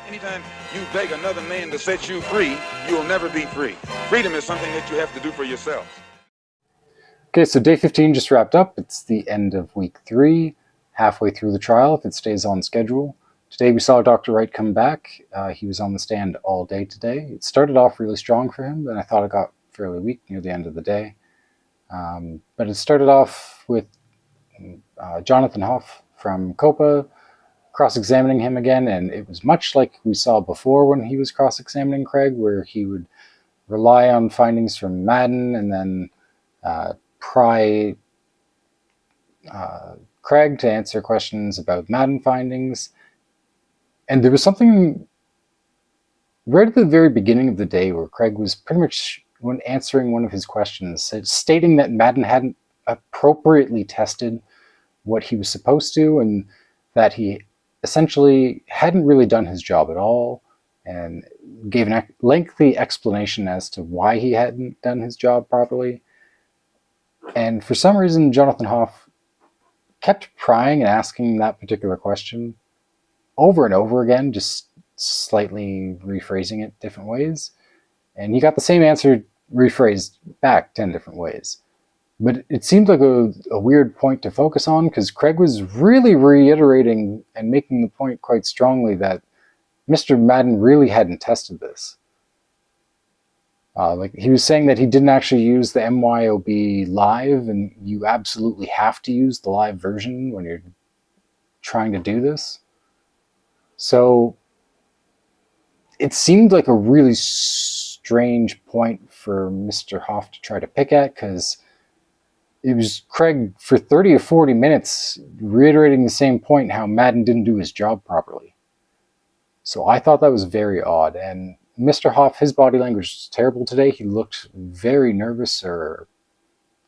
Anytime you beg another man to set you free, you'll never be free. Freedom is something that you have to do for yourself. Okay, so day 15 just wrapped up. It's the end of week 3, halfway through the trial if it stays on schedule. Today we saw Dr. Wright come back. He was on the stand all day today. It started off really strong for him, and I thought it got fairly weak near the end of the day. But it started off with Jonathan Hoff from COPA cross-examining him again, and it was much like we saw before when he was cross-examining Craig, where he would rely on findings from Madden and then pry Craig to answer questions about Madden findings. And there was something right at the very beginning of the day where Craig was pretty much, when answering one of his questions, stating that Madden hadn't appropriately tested what he was supposed to, and that he essentially hadn't really done his job at all, and gave a lengthy explanation as to why he hadn't done his job properly. And for some reason, Jonathan Hoff kept prying and asking that particular question over and over again, just slightly rephrasing it different ways. And he got the same answer rephrased back 10 different ways. But it seemed like a weird point to focus on, because Craig was really reiterating and making the point quite strongly that Mr. Madden really hadn't tested this. Like he was saying that he didn't actually use the MYOB live, and you absolutely have to use the live version when you're trying to do this. So it seemed like a really strange point for Mr. Hoff to try to pick at, because it was Craig for 30 or 40 minutes reiterating the same point, how Madden didn't do his job properly. So I thought that was very odd. And Mr. Hoff, his body language was terrible today. He looked very nervous or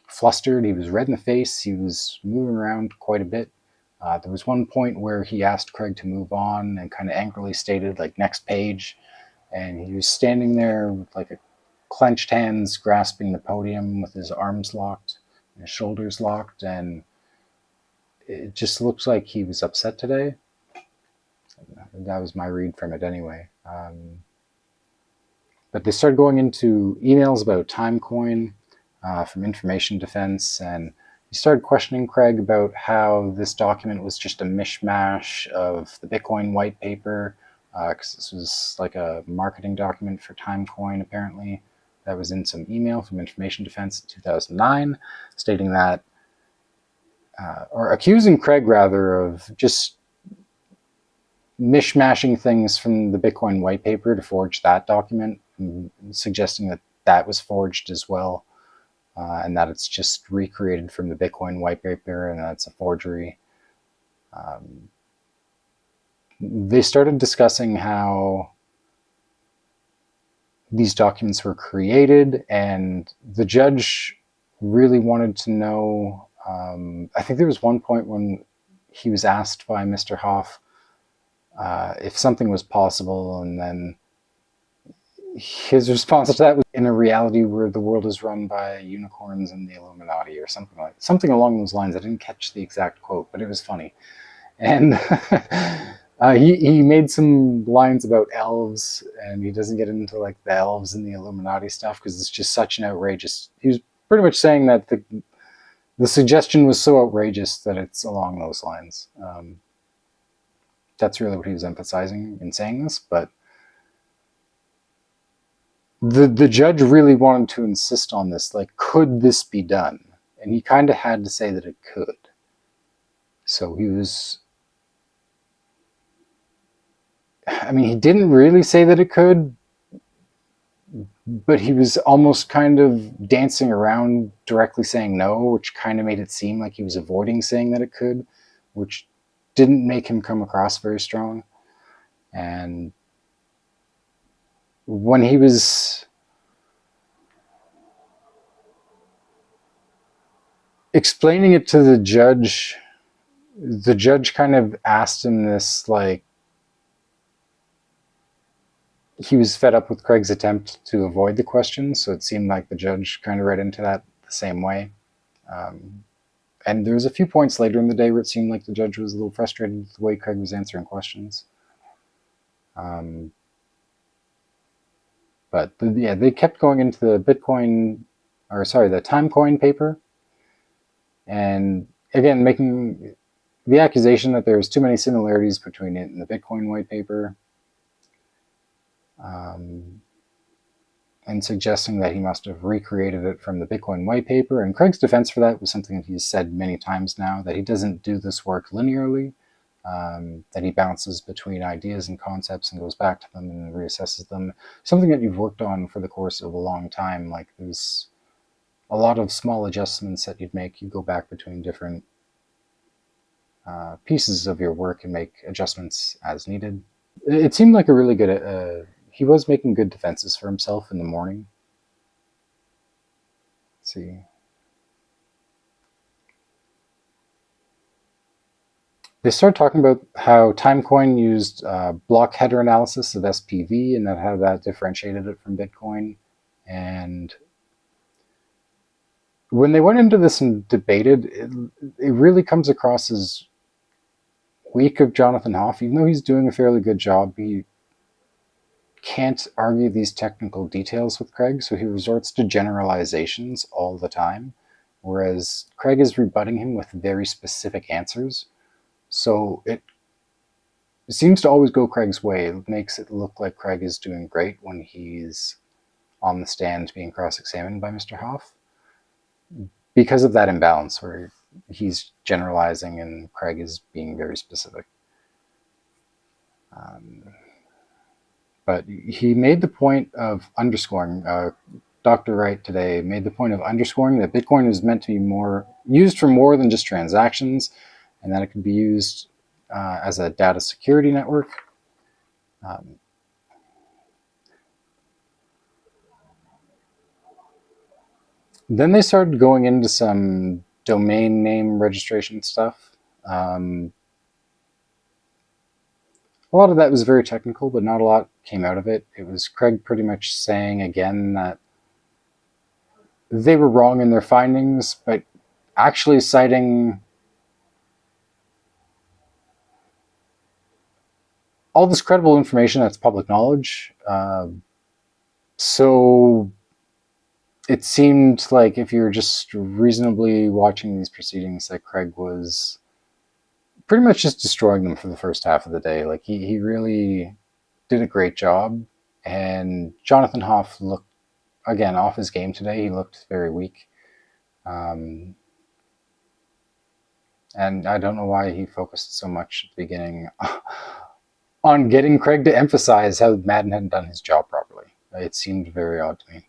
flustered. He was red in the face. He was moving around quite a bit. There was one point where he asked Craig to move on and kind of angrily stated, like, next page. And he was standing there with like a clenched hands grasping the podium with his arms locked and his shoulders locked. And it just looks like he was upset today. That was my read from it anyway. But they started going into emails about Timecoin from Information Defense, and he started questioning Craig about how this document was just a mishmash of the Bitcoin white paper, because this was like a marketing document for Timecoin, apparently, that was in some email from Information Defense in 2009, stating that, or accusing Craig, rather, of just mishmashing things from the Bitcoin white paper to forge that document, suggesting that that was forged as well, and that it's just recreated from the Bitcoin white paper, and that's a forgery. They started discussing how these documents were created, and the judge really wanted to know, I think there was one point when he was asked by Mr. Hoff if something was possible, and then his response to that was, in a reality where the world is run by unicorns and the Illuminati, or something along those lines. I didn't catch the exact quote, but it was funny. And he made some lines about elves, and he doesn't get into like the elves and the Illuminati stuff because it's just such an outrageous. He was pretty much saying that the suggestion was so outrageous that it's along those lines. That's really what he was emphasizing in saying this, but the judge really wanted to insist on this, like, could this be done? And he kind of had to say that it could. So he was, I mean, he didn't really say that it could, but he was almost kind of dancing around directly saying no, which kind of made it seem like he was avoiding saying that it could, which didn't make him come across very strong. And when he was explaining it to the judge kind of asked him this, like, he was fed up with Craig's attempt to avoid the question, so it seemed like the judge kind of read into that the same way. And there was a few points later in the day where it seemed like the judge was a little frustrated with the way Craig was answering questions. But yeah, they kept going into the Bitcoin, or sorry, the Timecoin paper, and again making the accusation that there's too many similarities between it and the Bitcoin white paper, and suggesting that he must have recreated it from the Bitcoin white paper. And Craig's defense for that was something that he's said many times now, that he doesn't do this work linearly, that he bounces between ideas and concepts and goes back to them and reassesses them. Something that you've worked on for the course of a long time. Like, there's a lot of small adjustments that you'd make. You go back between different pieces of your work and make adjustments as needed. It seemed like a really good, he was making good defenses for himself in the morning. Let's see. They started talking about how Timecoin used block header analysis of SPV, and how that differentiated it from Bitcoin. And when they went into this and debated, it really comes across as weak of Jonathan Hoff. Even though he's doing a fairly good job, he can't argue these technical details with Craig, so he resorts to generalizations all the time, whereas Craig is rebutting him with very specific answers. So it seems to always go Craig's way. It makes it look like Craig is doing great when he's on the stand being cross-examined by Mr. Hoff, because of that imbalance where he's generalizing and Craig is being very specific. But he made the point of underscoring, Dr. Wright today made the point of underscoring that Bitcoin is meant to be used for more than just transactions, and that it could be used as a data security network. Then they started going into some domain name registration stuff. A lot of that was very technical, but not a lot came out of it. It was Craig pretty much saying again that they were wrong in their findings, but actually citing all this credible information that's public knowledge. So it seemed like if you're just reasonably watching these proceedings, that Craig was pretty much just destroying them for the first half of the day. Like, he really did a great job. And Jonathan Hoff looked, again, off his game today. He looked very weak. And I don't know why he focused so much at the beginning on getting Craig to emphasize how Madden hadn't done his job properly. It seemed very odd to me.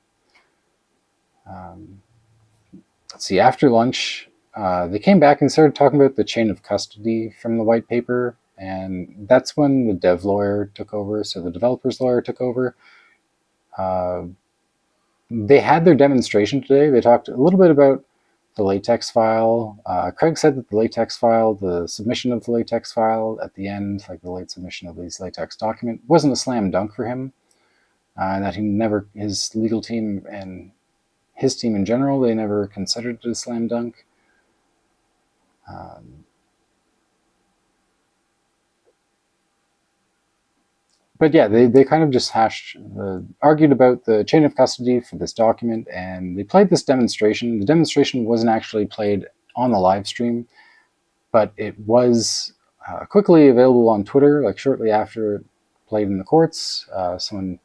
Let's see, after lunch, they came back and started talking about the chain of custody from the white paper, and that's when the dev lawyer took over, so the developer's lawyer took over. They had their demonstration today. They talked a little bit about the LaTeX file. Craig said that the LaTeX file, the submission of the LaTeX file at the end, like the late submission of these LaTeX document, wasn't a slam dunk for him, and that his legal team and his team in general, they never considered it a slam dunk. But yeah, they kind of just argued about the chain of custody for this document, and they played this demonstration. The demonstration wasn't actually played on the live stream, but it was quickly available on Twitter, like shortly after it played in the courts. Someone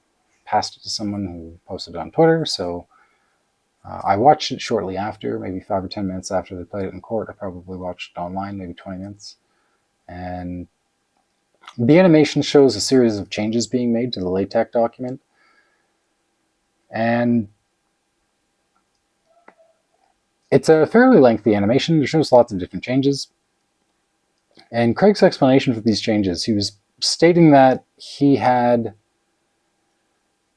passed it to someone who posted it on Twitter, so I watched it shortly after, maybe 5 or 10 minutes after they played it in court. I probably watched it online, maybe 20 minutes. And the animation shows a series of changes being made to the LaTeX document. And it's a fairly lengthy animation. It shows lots of different changes. And Craig's explanation for these changes, he was stating that he had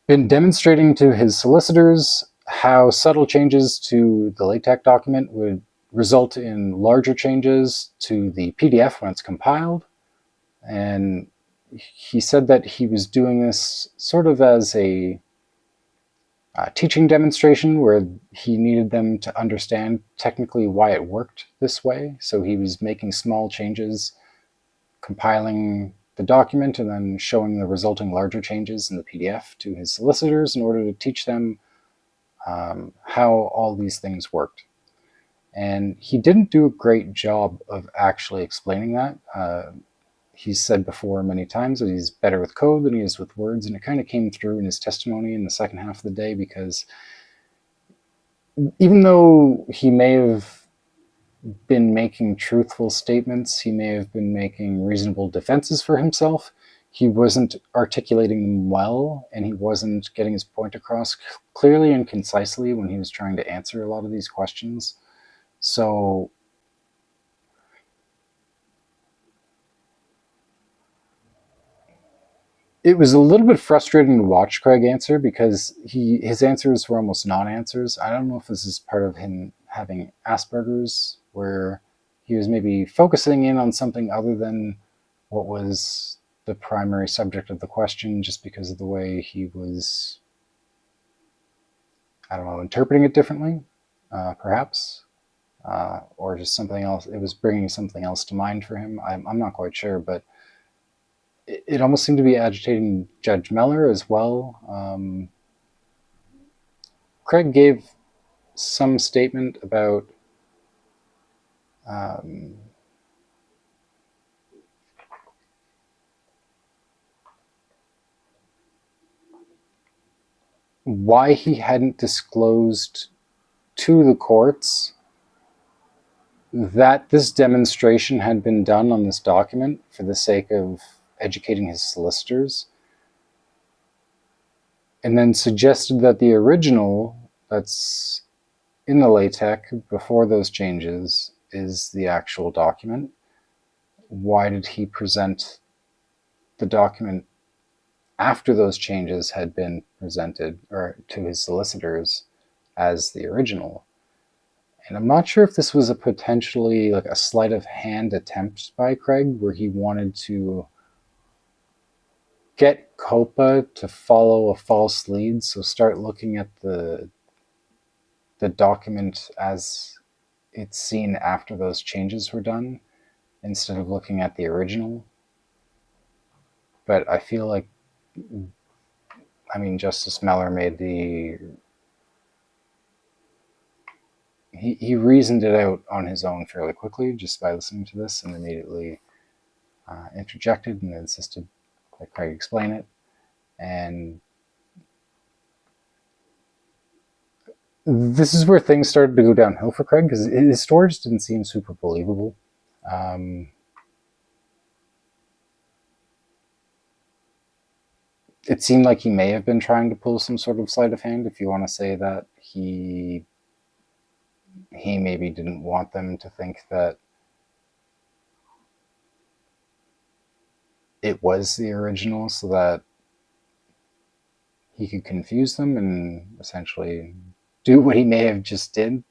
been demonstrating to his solicitors how subtle changes to the LaTeX document would result in larger changes to the PDF when it's compiled. And he said that he was doing this sort of as a teaching demonstration where he needed them to understand technically why it worked this way. So he was making small changes, compiling the document and then showing the resulting larger changes in the PDF to his solicitors in order to teach them how all these things worked. And he didn't do a great job of actually explaining that. He's said before many times that he's better with code than he is with words, and it kind of came through in his testimony in the second half of the day, because even though he may have been making truthful statements, he may have been making reasonable defenses for himself, he wasn't articulating them well, and he wasn't getting his point across clearly and concisely when he was trying to answer a lot of these questions. So it was a little bit frustrating to watch Craig answer, because his answers were almost non-answers. I don't know if this is part of him having Asperger's, where he was maybe focusing in on something other than what was the primary subject of the question, just because of the way he was, I don't know, interpreting it differently, perhaps, or just something else. It was bringing something else to mind for him. I'm not quite sure, but it almost seemed to be agitating Judge Meller as well. Craig gave some statement about why he hadn't disclosed to the courts that this demonstration had been done on this document for the sake of educating his solicitors, and then suggested that the original that's in the LaTeX before those changes is the actual document. Why did he present the document after those changes had been presented or to his solicitors as the original? And I'm not sure if this was a potentially like a sleight of hand attempt by Craig, where he wanted to get COPA to follow a false lead, so start looking at the document as it's seen after those changes were done, instead of looking at the original. But I feel like, I mean, Justice Meller made he reasoned it out on his own fairly quickly just by listening to this, and immediately interjected and insisted that Craig explain it. And this is where things started to go downhill for Craig, because his story just didn't seem super believable. It seemed like he may have been trying to pull some sort of sleight of hand, if you want to say that he maybe didn't want them to think that it was the original, so that he could confuse them and essentially do what he may have just did.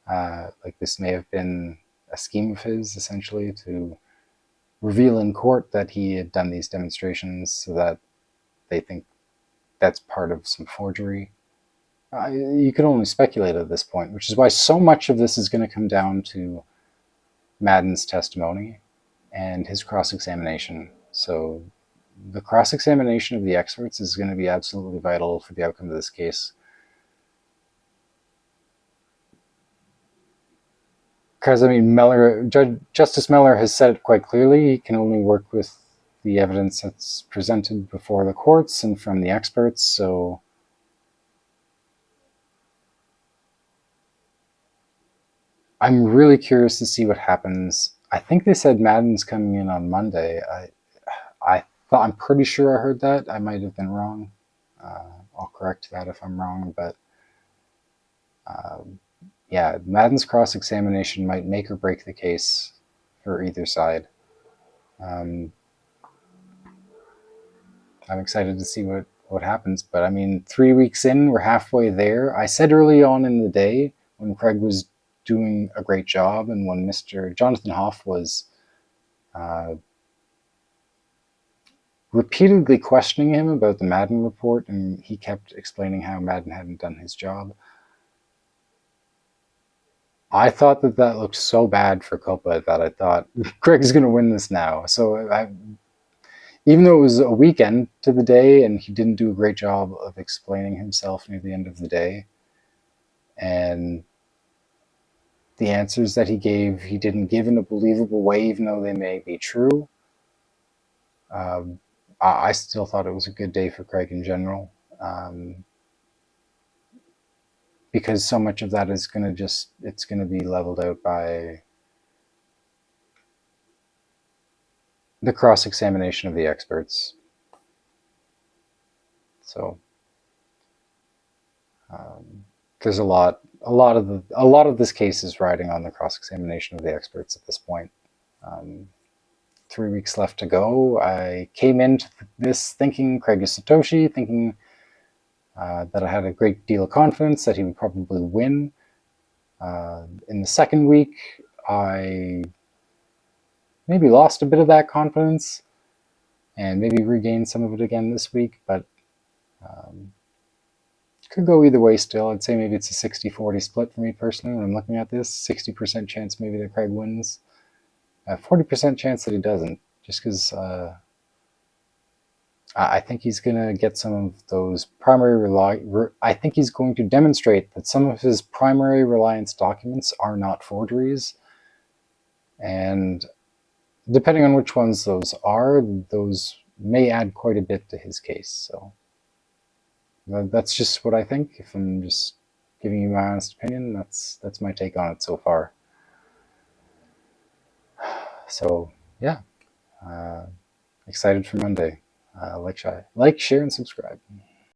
Like this may have been a scheme of his, essentially, to reveal in court that he had done these demonstrations so that they think that's part of some forgery. You can only speculate at this point, which is why so much of this is going to come down to Madden's testimony and his cross-examination. So the cross-examination of the experts is going to be absolutely vital for the outcome of this case. Because, I mean, Justice Meller has said it quite clearly. He can only work with the evidence that's presented before the courts and from the experts. So I'm really curious to see what happens. I think they said Madden's coming in on Monday. I'm pretty sure I heard that. I might have been wrong. I'll correct that if I'm wrong. But yeah, Madden's cross-examination might make or break the case for either side. I'm excited to see what happens. But I mean, 3 weeks in, we're halfway there. I said early on in the day, when Craig was doing a great job, and when Mr. Jonathan Hoff was repeatedly questioning him about the Madden report, and he kept explaining how Madden hadn't done his job, I thought that looked so bad for COPA that I thought Craig's going to win this now. So even though it was a weekend to the day and he didn't do a great job of explaining himself near the end of the day, and the answers that he didn't give in a believable way, even though they may be true. I still thought it was a good day for Craig in general, because so much of that is going to it's going to be leveled out by the cross-examination of the experts. So there's a lot of this case is riding on the cross-examination of the experts at this point. 3 weeks left to go. I came into this thinking Craig is Satoshi, thinking that I had a great deal of confidence that he would probably win. In the second week, I maybe lost a bit of that confidence and maybe regained some of it again this week, but could go either way still. I'd say maybe it's a 60-40 split for me personally when I'm looking at this. 60% chance maybe that Craig wins, 40% chance that he doesn't, just because I think he's going to get some of those I think he's going to demonstrate that some of his primary reliance documents are not forgeries. And depending on which ones those are, those may add quite a bit to his case. So that's just what I think. If I'm just giving you my honest opinion, that's my take on it so far. So yeah, excited for Monday. Like, share, and subscribe.